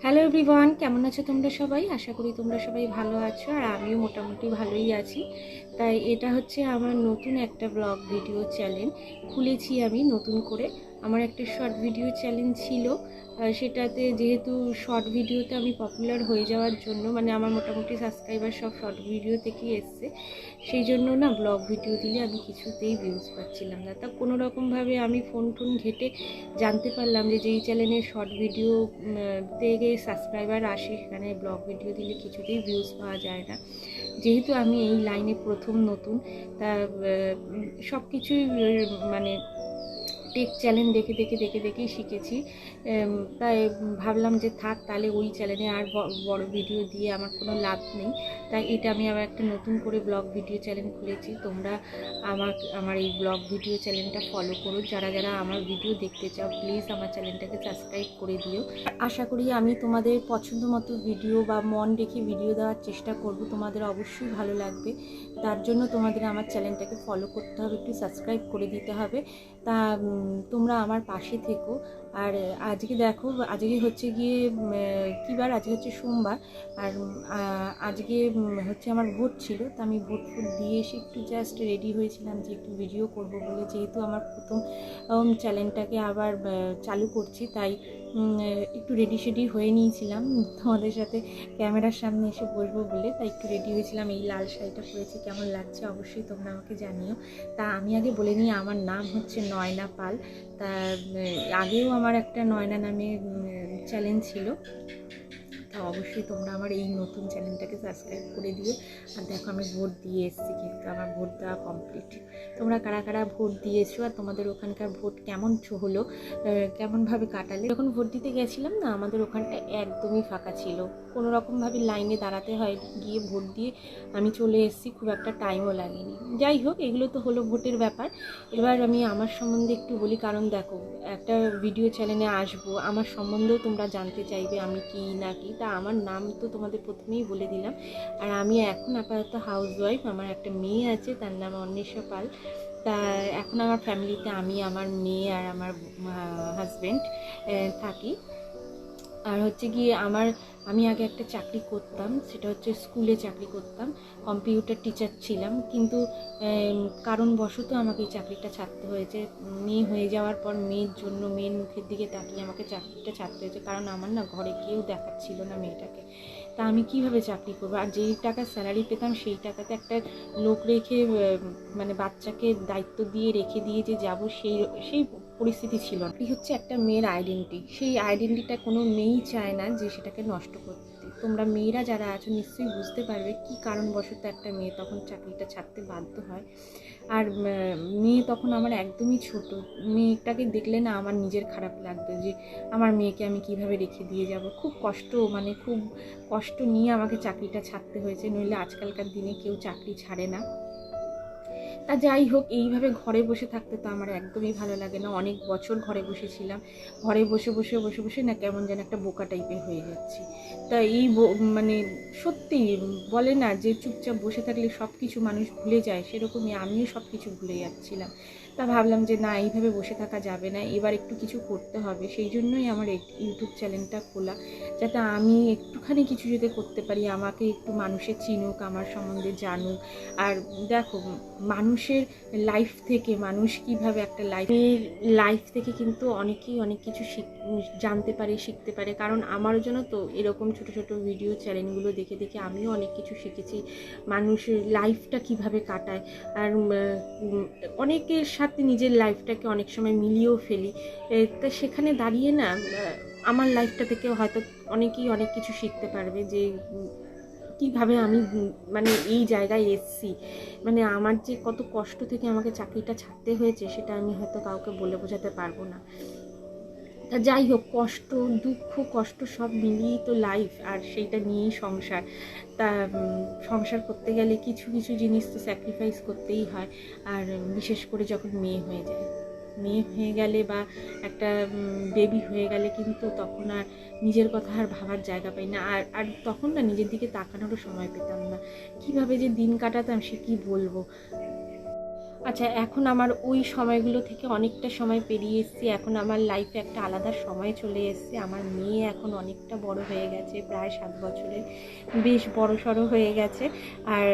Hello everyone, কেমন আছো তোমরা সবাই? আশা করি তোমরা সবাই ভালো আছো আর আমিও মোটামুটি ভালোই আছি। তাই এটা হচ্ছে আমার নতুন একটা ব্লগ ভিডিও চ্যানেল খুলেছি আমি নতুন করে। আমার একটা শর্ট ভিডিও চ্যানেল ছিল, সেটাতে যেহেতু শর্ট ভিডিওতে আমি পপুলার হয়ে যাওয়ার জন্য, মানে আমার মোটামুটি সাবস্ক্রাইবার সব শর্ট ভিডিও থেকেই এসছে, সেই জন্য না ব্লগ ভিডিও দিলে আমি কিছুতেই ভিউজ পাচ্ছিলাম না। তা কোনো রকমভাবে আমি ফোন ঘেটে জানতে পারলাম যে যেই চ্যানেলে শর্ট ভিডিও থেকে সাবস্ক্রাইবার আসে, সেখানে ব্লগ ভিডিও দিলে কিছুতেই ভিউজ পাওয়া যায় না। যেহেতু আমি এই লাইনে প্রথম নতুন, তা সব কিছুই মানে টেক চ্যানেল দেখেই শিখেছি। তাই ভাবলাম যে থাক, তাহলে ওই চ্যানেলে আর বড় ভিডিও দিয়ে আমার কোনো লাভ নেই। তাই এটা আমি আবার একটা নতুন করে ব্লগ ভিডিও চ্যানেল খুলেছি। তোমরা আমার এই ব্লগ ভিডিও চ্যানেলটা ফলো করো। যারা যারা আমার ভিডিও দেখতে চাও প্লিজ আমার চ্যানেলটাকে সাবস্ক্রাইব করে দিও। আশা করি আমি তোমাদের পছন্দ মতো ভিডিও বা মন রেখে ভিডিও দেওয়ার চেষ্টা করব, তোমাদের অবশ্যই ভালো লাগবে। তার জন্য তোমাদের আমার চ্যানেলটাকে ফলো করতে হবে, একটু সাবস্ক্রাইব করে দিতে হবে। তা তোমরা আমার পাশে থেকো। আর আজকে দেখো, আজকে হচ্ছে গিয়ে কী বার, আজকে হচ্ছে সোমবার। আর আজকে হচ্ছে আমার ভোট ছিল, তো আমি ভোট দিয়ে এসে একটু জাস্ট রেডি হয়েছিলাম যে একটু ভিডিও করব বলে। যেহেতু আমার প্রথম চ্যানেলটাকে আবার চালু করছি, তাই একটু রেডি হয়ে নিয়েছিলাম তোমাদের সাথে ক্যামেরার সামনে এসে বসবো বলে। তাই একটু রেডি হয়েছিলাম। এই লাল শাড়িটা পরেছি, কেমন লাগছে অবশ্যই তোমরা আমাকে জানিও। তা আমি আগে বলে নিই, আমার নাম হচ্ছে নয়না পাল। তা আগেও আমার একটা নয়না নামে চ্যানেল ছিল। তা অবশ্যই তোমরা আমার এই নতুন চ্যানেলটাকে সাবস্ক্রাইব করে দিও। আর দেখো আমি ভোট দিয়ে এসেছি, কিন্তু আমার ভোট দেওয়া কমপ্লিট। তোমরা কারা কারা ভোট দিয়েছো আর তোমাদের ওখানকার ভোট কেমন হলো, কেমনভাবে কাটালে? যখন ভোট দিতে গেছিলাম না, আমাদের ওখানটা একদমই ফাঁকা ছিল। কোনো রকমভাবে লাইনে দাঁড়াতে হয়, গিয়ে ভোট দিয়ে আমি চলে এসেছি, খুব একটা টাইমও লাগেনি। যাই হোক, এগুলো তো হলো ভোটের ব্যাপার। এবার আমি আমার সম্বন্ধে একটু বলি, কারণ দেখো একটা ভিডিও চ্যানেলে আসবো, আমার সম্বন্ধেও তোমরা জানতে চাইবে আমি কি না কি। তা আমার নাম তো তোমাদের প্রথমেই বলে দিলাম। আর আমি এখন আপাতত হাউসওয়াইফ। আমার একটা মেয়ে আছে, তার নাম অন্বেষা পাল। তা এখন আমার ফ্যামিলিতে আমি, আমার মেয়ে আর আমার হাজব্যান্ড থাকি। আর হচ্ছে গিয়ে আমি আগে একটা চাকরি করতাম, সেটা হচ্ছে স্কুলে চাকরি করতাম, কম্পিউটার টিচার ছিলাম। কিন্তু কারণবশত আমাকে এই চাকরিটা ছাড়তে হয়েছে। মেয়ে হয়ে যাওয়ার পর মেয়ের জন্য, মেয়ের মুখের দিকে তাকিয়ে আমাকে চাকরিটা ছাড়তে হয়েছে, কারণ আমার না ঘরে কেউ দেখাচ্ছিল না মেয়েটাকে। তা আমি কিভাবে চাকরি করবো? আর যেই টাকা স্যালারি পেতাম সেই টাকাতে একটা লোক রেখে, মানে বাচ্চাকে দায়িত্ব দিয়ে রেখে দিয়ে যে যাবো, সেই পরিস্থিতি ছিল না। এই হচ্ছে একটা মেয়ের আইডেন্টিটি। সেই আইডেন্টিটিটা কোনো মেয়েই চায় না যে সেটাকে নষ্ট করতে। তোমরা মেয়েরা যারা আছো নিশ্চয়ই বুঝতে পারবে কী কারণবশত একটা মেয়ে তখন চাকরিটা ছাড়তে বাধ্য হয়। আর মেয়ে তখন আমার একদমই ছোট। মেয়েটাকে দেখলে না আমার নিজের খারাপ লাগতো যে আমার মেয়েকে আমি কিভাবে রেখে দিয়ে যাব। খুব কষ্ট নিয়ে আমাকে চাকরিটা ছাড়তে হয়েছে, নইলে আজকালকার দিনে কেউ চাকরি ছাড়ে না। তা যাই হোক, এইভাবে ঘরে বসে থাকতে তো আমার একদমই ভালো লাগে না। অনেক বছর ঘরে বসেছিলাম, ঘরে বসে না কেমন যেন একটা বোকা টাইপের হয়ে যাচ্ছি। তা মানে সত্যি বলে না যে চুপচাপ বসে থাকলে সব কিছু মানুষ ভুলে যায়, সেরকমই আমিও সব কিছু ভুলে যাচ্ছিলাম। তা ভাবলাম যে না, এইভাবে বসে থাকা যাবে না, এবার একটু কিছু করতে হবে। সেই জন্যই আমার ইউটিউব চ্যানেলটা খোলা, যাতে আমি একটুখানি কিছু যদি করতে পারি, আমাকে একটু মানুষের চিনুক, আমার সম্বন্ধে জানুক। আর দেখো, মানুষের লাইফ থেকে, মানুষ কীভাবে একটা লাইফ থেকে কিন্তু অনেকেই অনেক কিছু জানতে পারে, শিখতে পারে। কারণ আমারও জন্য তো এরকম ছোট ছোট ভিডিও চ্যানেলগুলো দেখে আমিও অনেক কিছু শিখেছি, মানুষের লাইফটা কিভাবে কাটায়। আর অনেকের সাথে নিজের লাইফটাকে অনেক সময় মিলিয়েও ফেলি। তা সেখানে দাঁড়িয়ে না আমার লাইফটা থেকে হয়তো অনেকেই অনেক কিছু শিখতে পারবে, যে কীভাবে আমি মানে এই জায়গায় এসেছি। মানে আমার যে কত কষ্ট থেকে আমাকে চাকরিটা ছাড়তে হয়েছে, সেটা আমি হয়তো কাউকে বলে বোঝাতে পারবো না। তা যাই হোক, দুঃখ কষ্ট সব মিলিয়েই তো লাইফ, আর সেইটা নিয়েই সংসার। তা সংসার করতে গেলে কিছু কিছু জিনিস তো স্যাক্রিফাইস করতেই হয়। আর বিশেষ করে যখন মেয়ে হয়ে গেলে বা একটা বেবি হয়ে গেলে, কিন্তু তখন আর নিজের কথা আর ভাবার জায়গা পাই না। আর তখন না নিজের দিকে তাকানোরও সময় পেতাম না। কিভাবে যে দিন কাটাতাম সে কি বলবো। আচ্ছা, এখন আমার ওই সময়গুলো থেকে অনেকটা সময় পেরিয়ে এসেছি। এখন আমার লাইফে একটা আলাদা সময় চলে এসেছে। আমার মেয়ে এখন অনেকটা বড় হয়ে গেছে, প্রায় 7 বছরের, বেশ বড়সড় হয়ে গেছে। আর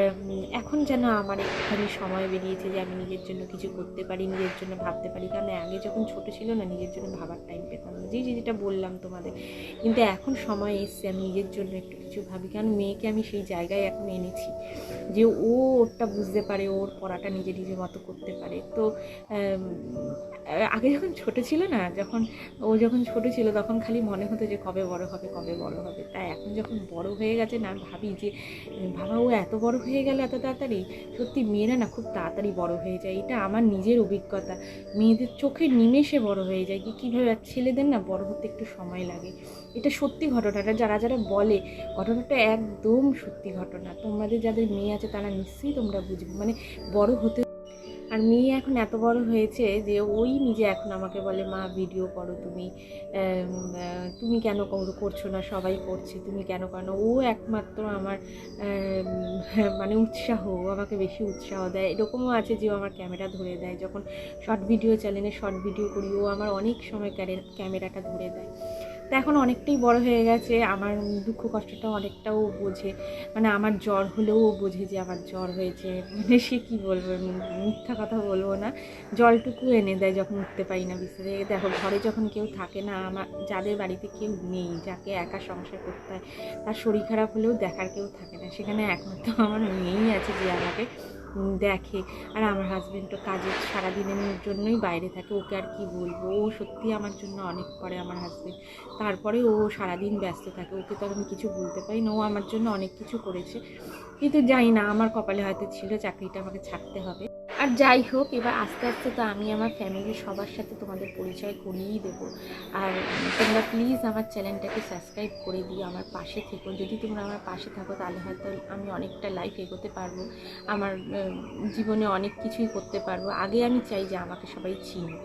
এখন যেন আমার একটুখানি সময় বেরিয়েছে যে আমি নিজের জন্য কিছু করতে পারি, নিজের জন্য ভাবতে পারি। কারণ আগে যখন ছোট ছিল না, নিজের জন্য ভাবার টাইম পেতাম না, যেটা বললাম তোমাদের। কিন্তু এখন সময় এসছে আমি নিজের জন্য একটু কিছু ভাবি, কারণ মেয়েকে আমি সেই জায়গায় এখন এনেছি যে ও ওরটা বুঝতে পারে, ওর পড়াটা নিজে নিজের মতো করতে পারে। তো আগে যখন ছোট ছিল না, যখন ছোট ছিল তখন খালি মনে হতো যে কবে বড় হবে, কবে বড় হবে। তাই এখন যখন বড় হয়ে গেছে না, ভাবি যে বাবা ও এত বড় হয়ে গেল এত তাড়াতাড়ি। সত্যি মেয়েরা না খুব তাড়াতাড়ি বড় হয়ে যায়, এটা আমার নিজের অভিজ্ঞতা। মেয়েদের চোখে নিমেষে বড় হয়ে যায়, কীভাবে। আর ছেলেদের না বড় হতে একটু সময় লাগে, এটা সত্যি ঘটনাটা। যারা যারা বলে ঘটনাটা একদম সত্যি ঘটনা। তোমাদের যাদের মেয়ে আছে তারা নিশ্চয়ই তোমরা বুঝবে, মানে বড় হতে। আর মেয়ে এখন এত বড় হয়েছে যে ওই নিজে এখন আমাকে বলে, মা ভিডিও করো তুমি, তুমি কেন করছো না, সবাই করছে, তুমি কেন করো না। ও একমাত্র আমার মানে উৎসাহ, আমাকে বেশি উৎসাহ দেয়। এরকমও আছে যে ও আমার ক্যামেরা ধরে দেয়, যখন শর্ট ভিডিও চ্যানেলে শর্ট ভিডিও করি ও আমার অনেক সময় ক্যামেরাটা ধরে দেয়। তো এখন অনেকটাই বড় হয়ে গেছে, আমার দুঃখ কষ্টটা অনেকটাও বোঝে। মানে আমার জ্বর হলেও বোঝে যে আমার জ্বর হয়েছে, মানে সে কী বলবো, মিথ্যা কথা বলবো না, জলটুকু এনে দেয় যখন উঠতে পারি না বিছানা থেকে। দেখো ঘরে যখন কেউ থাকে না, আমার যাদের বাড়িতে কেউ নেই, যাকে একা সংসার করতে হয়, তার শরীর খারাপ হলেও দেখার কেউ থাকে না, সেখানে একমাত্র আমার মেয়েই আছে যে আমাকে দেখে। আর আমার হাজব্যান্ড তো কাজের সারাদিনের জন্যই বাইরে থাকে, ওকে আর কি বলবো। ও সত্যি আমার জন্য অনেক করে আমার হাজব্যান্ড, তারপরে ও সারাদিন ব্যস্ত থাকে, ওকে তো আমি কিছু বলতে পারি না। ও আমার জন্য অনেক কিছু করেছে, কিন্তু জানি না আমার কপালে হয়তো ছিল চাকরিটা আমাকে ছাড়তে হবে। আর যাই হোক, এবার আস্তে আস্তে তো আমি আমার ফ্যামিলির সবার সাথে তোমাদের পরিচয় করিয়েই দেবো। আর তোমরা প্লিজ আমার চ্যানেলটাকে সাবস্ক্রাইব করে দিও, আমার পাশে থেকো। যদি তোমরা আমার পাশে থাকো তাহলে হয়তো আমি অনেকটা লাইফ এগোতে পারবো, আমার জীবনে অনেক কিছুই করতে পারবো। আগে আমি চাই যে আমাকে সবাই চিনুক,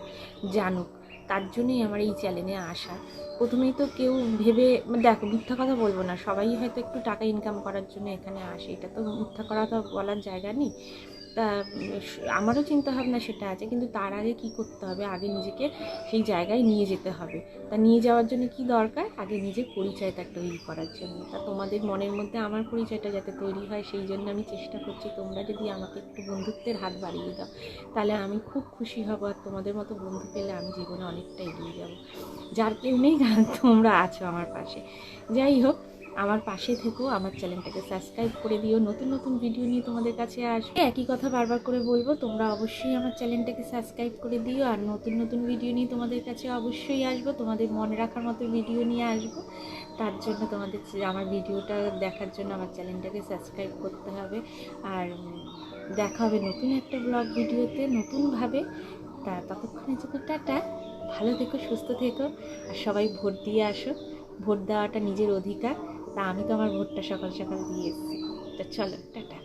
জানুক, তার জন্যই আমার এই চ্যানেলে আসা। প্রথমেই তো কেউ ভেবে, দেখো মিথ্যা কথা বলবো না, সবাই হয়তো একটু টাকা ইনকাম করার জন্য এখানে আসে, এটা তো মিথ্যা করা তো বলার জায়গা নেই। তা আমারও চিন্তাভাবনা সেটা আছে, কিন্তু তার আগে কি করতে হবে, আগে নিজেকে সেই জায়গায় নিয়ে যেতে হবে। তা নিয়ে যাওয়ার জন্য কি দরকার, আগে নিজের পরিচয়টা তৈরি করার জন্য। তা তোমাদের মনের মধ্যে আমার পরিচয়টা যাতে তৈরি হয়, সেই জন্য আমি চেষ্টা করছি। তোমরা যদি আমাকে একটু বন্ধুত্বের হাত বাড়িয়ে দাও তাহলে আমি খুব খুশি হব। আর তোমাদের মতো বন্ধু পেলে আমি জীবনে অনেকটা এগিয়ে যাব। যার কেউ নেই, তোমরা আছো আমার পাশে। যাই হোক, আমার পাশে থেকো, আমার চ্যানেলটাকে সাবস্ক্রাইব করে দিও, নতুন নতুন ভিডিও নিয়ে তোমাদের কাছে আসবে। একই কথা বারবার করে বলবো, তোমরা অবশ্যই আমার চ্যানেলটাকে সাবস্ক্রাইব করে দিও। আর নতুন নতুন ভিডিও নিয়ে তোমাদের কাছে অবশ্যই আসবো, তোমাদের মনে রাখার মতো ভিডিও নিয়ে আসবো। তার জন্য তোমাদের আমার ভিডিওটা দেখার জন্য আমার চ্যানেলটাকে সাবস্ক্রাইব করতে হবে। আর দেখা হবে নতুন একটা ব্লগ ভিডিওতে নতুনভাবে। ততক্ষণের জন্য টাটা, ভালো থেকো, সুস্থ থেকো। আর সবাই ভোট দিয়ে আসো, ভোট দেওয়াটা নিজের অধিকার। তা আমি তো আমার ভোটটা সকাল সকাল দিয়ে এসেছি। তা চলো, টাটা।